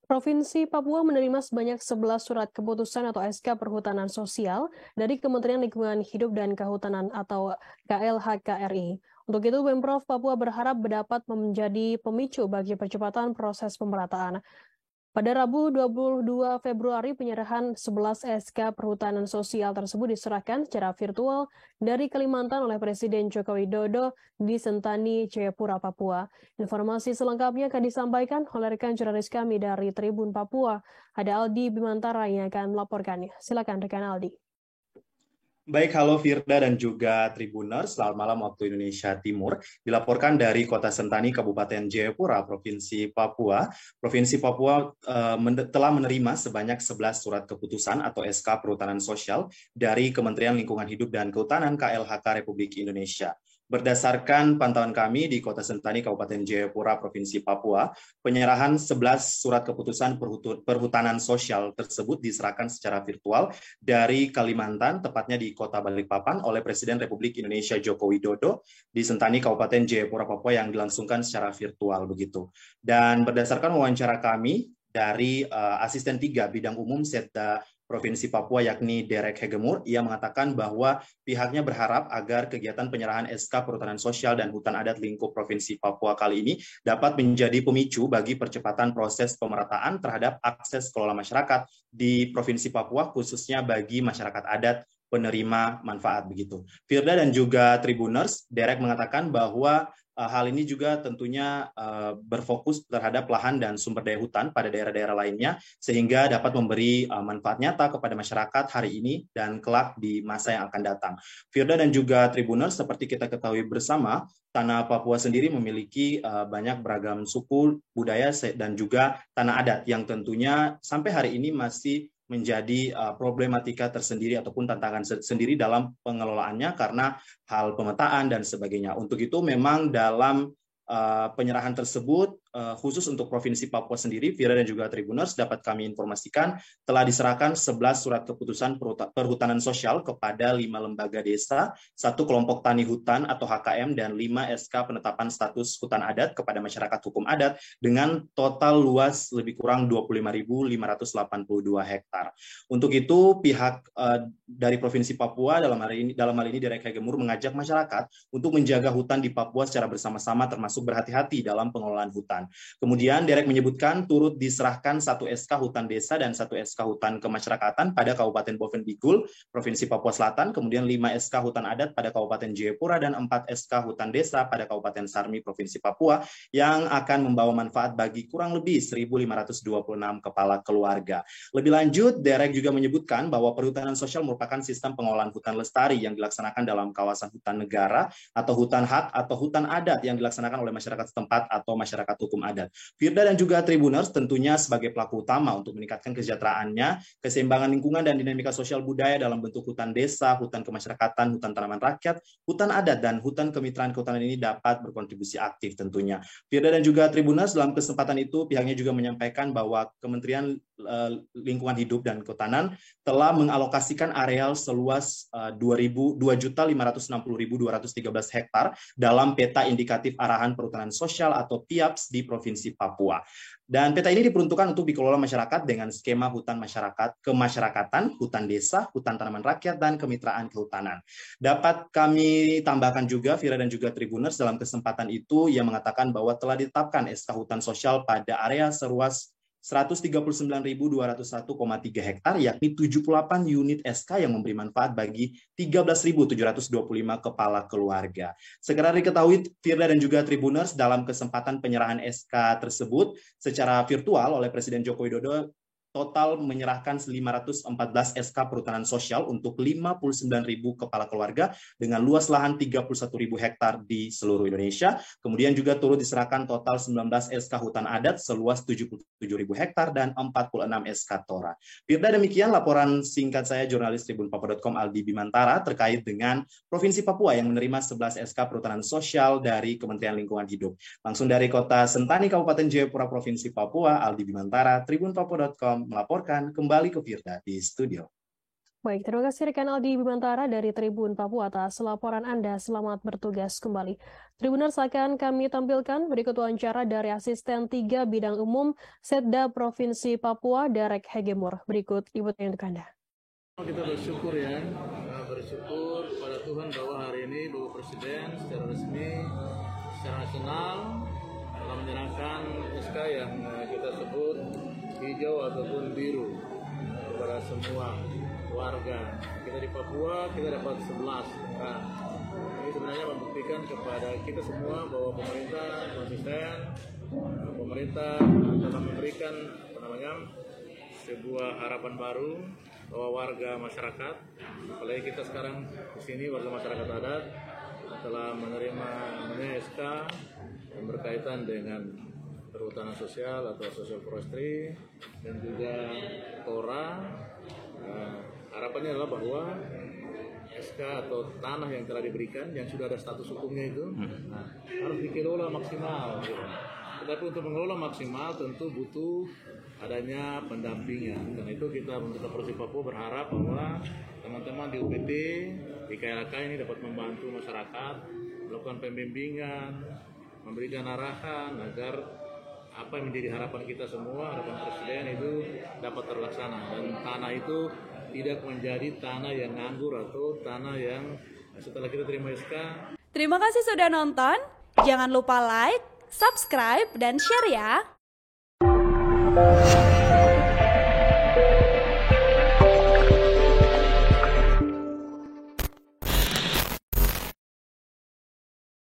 Provinsi Papua menerima sebanyak 11 surat keputusan atau SK Perhutanan Sosial dari Kementerian Lingkungan Hidup dan Kehutanan atau KLHK-RI. Untuk itu, Pemprov Papua berharap dapat menjadi pemicu bagi percepatan proses pemerataan. Pada Rabu 22 Februari, penyerahan 11 SK Perhutanan Sosial tersebut diserahkan secara virtual dari Kalimantan oleh Presiden Joko Widodo di Sentani, Jayapura, Papua. Informasi selengkapnya akan disampaikan oleh rekan jurnalis kami dari Tribun Papua. Ada Aldi Bimantara yang akan melaporkannya. Silakan rekan Aldi. Baik, halo Firda dan juga Tribuners. Selamat malam waktu Indonesia Timur. Dilaporkan dari Kota Sentani, Kabupaten Jayapura, Provinsi Papua. Provinsi Papua telah menerima sebanyak 11 surat keputusan atau SK Perhutanan Sosial dari Kementerian Lingkungan Hidup dan Kehutanan KLHK Republik Indonesia. Berdasarkan pantauan kami di Kota Sentani, Kabupaten Jayapura, Provinsi Papua, penyerahan 11 surat keputusan perhutanan sosial tersebut diserahkan secara virtual dari Kalimantan, tepatnya di Kota Balikpapan, oleh Presiden Republik Indonesia Joko Widodo di Sentani, Kabupaten Jayapura, Papua yang dilangsungkan secara virtual begitu. Dan berdasarkan wawancara kami dari Asisten 3 Bidang Umum Setda Provinsi Papua yakni Derek Hegemur, ia mengatakan bahwa pihaknya berharap agar kegiatan penyerahan SK Perhutanan Sosial dan Hutan Adat lingkup Provinsi Papua kali ini dapat menjadi pemicu bagi percepatan proses pemerataan terhadap akses kelola masyarakat di Provinsi Papua, khususnya bagi masyarakat adat penerima manfaat begitu. Firda dan juga Tribuners, Derek mengatakan bahwa hal ini juga tentunya berfokus terhadap lahan dan sumber daya hutan pada daerah-daerah lainnya, sehingga dapat memberi manfaat nyata kepada masyarakat hari ini dan kelak di masa yang akan datang. Firda dan juga Tribuners, seperti kita ketahui bersama, tanah Papua sendiri memiliki banyak beragam suku, budaya, dan juga tanah adat yang tentunya sampai hari ini masih menjadi problematika tersendiri ataupun tantangan sendiri dalam pengelolaannya karena hal pemetaan dan sebagainya. Untuk itu memang dalam penyerahan tersebut khusus untuk Provinsi Papua sendiri, Vira dan juga Tribuners dapat kami informasikan telah diserahkan 11 surat keputusan perhutanan sosial kepada 5 lembaga desa, 1 kelompok tani hutan atau HKM, dan 5 SK penetapan status hutan adat kepada masyarakat hukum adat dengan total luas lebih kurang 25.582 hektar. Untuk itu pihak dari Provinsi Papua dalam hal ini Derek Hegemur mengajak masyarakat untuk menjaga hutan di Papua secara bersama-sama termasuk berhati-hati dalam pengelolaan hutan. Kemudian Derek menyebutkan turut diserahkan 1 SK hutan desa dan 1 SK hutan kemasyarakatan pada Kabupaten Boven Bigul, Provinsi Papua Selatan, kemudian 5 SK hutan adat pada Kabupaten Jayapura dan 4 SK hutan desa pada Kabupaten Sarmi, Provinsi Papua yang akan membawa manfaat bagi kurang lebih 1.526 kepala keluarga. Lebih lanjut, Derek juga menyebutkan bahwa perhutanan sosial merupakan sistem pengelolaan hutan lestari yang dilaksanakan dalam kawasan hutan negara atau hutan hak atau hutan adat yang dilaksanakan oleh masyarakat setempat atau masyarakat hukum adat. Firda dan juga Tribuners tentunya sebagai pelaku utama untuk meningkatkan kesejahteraannya, keseimbangan lingkungan dan dinamika sosial budaya dalam bentuk hutan desa, hutan kemasyarakatan, hutan tanaman rakyat, hutan adat, dan hutan kemitraan kehutanan ini dapat berkontribusi aktif tentunya. Firda dan juga Tribuners dalam kesempatan itu pihaknya juga menyampaikan bahwa Kementerian Lingkungan Hidup dan Kehutanan telah mengalokasikan areal seluas 2.560.213 hektar dalam peta indikatif arahan perhutanan sosial atau PIAPS di Provinsi Papua. Dan peta ini diperuntukkan untuk dikelola masyarakat dengan skema hutan masyarakat, kemasyarakatan, hutan desa, hutan tanaman rakyat, dan kemitraan kehutanan. Dapat kami tambahkan juga, Vira dan juga Tribuners, dalam kesempatan itu ia mengatakan bahwa telah ditetapkan SK hutan sosial pada area seluas 139.201,3 hektar, yakni 78 unit SK yang memberi manfaat bagi 13.725 kepala keluarga. Sekedar diketahui, Firda dan juga Tribuners, dalam kesempatan penyerahan SK tersebut secara virtual oleh Presiden Joko Widodo, total menyerahkan 514 SK perhutanan sosial untuk 59.000 kepala keluarga dengan luas lahan 31.000 hektar di seluruh Indonesia. Kemudian juga turut diserahkan total 19 SK hutan adat seluas 77.000 hektar dan 46 SK Tora. Firda, demikian laporan singkat saya jurnalis tribunpapua.com Aldi Bimantara terkait dengan Provinsi Papua yang menerima 11 SK perhutanan sosial dari Kementerian Lingkungan Hidup. Langsung dari Kota Sentani, Kabupaten Jayapura, Provinsi Papua, Aldi Bimantara, tribunpapua.com melaporkan. Kembali ke Firda di studio. Baik, terima kasih rekan Aldi Bimantara dari Tribun Papua atas laporan Anda. Selamat bertugas kembali. Tribuners, akan kami tampilkan berikut wawancara dari Asisten 3 Bidang Umum Setda Provinsi Papua, Derek Hegemur. Berikut liputannya untuk Anda. Kita bersyukur bersyukur pada Tuhan bahwa hari ini Bapak Presiden secara resmi, secara nasional telah menyerahkan SK yang kita sebut hijau ataupun biru kepada semua warga. Kita di Papua, kita dapat 11. Nah, ini sebenarnya membuktikan kepada kita semua bahwa pemerintah konsisten, pemerintah telah memberikan sebuah harapan baru bahwa warga masyarakat, apalagi kita sekarang di sini warga masyarakat adat telah menerima SK yang berkaitan dengan perhutanan sosial atau social forestry dan juga TORA. Harapannya adalah bahwa SK atau tanah yang telah diberikan yang sudah ada status hukumnya itu harus dikelola maksimal. Tetapi untuk mengelola maksimal tentu butuh adanya pendampingan. Karena itu kita pemerintah Provinsi Papua berharap bahwa teman-teman di UPT, di KLHK ini dapat membantu masyarakat, melakukan pembimbingan, memberikan arahan agar apa yang menjadi harapan kita semua, harapan Presiden itu dapat terlaksana. Dan tanah itu tidak menjadi tanah yang nganggur atau tanah yang setelah kita terima SK. Terima kasih sudah nonton. Jangan lupa like, subscribe, dan share ya.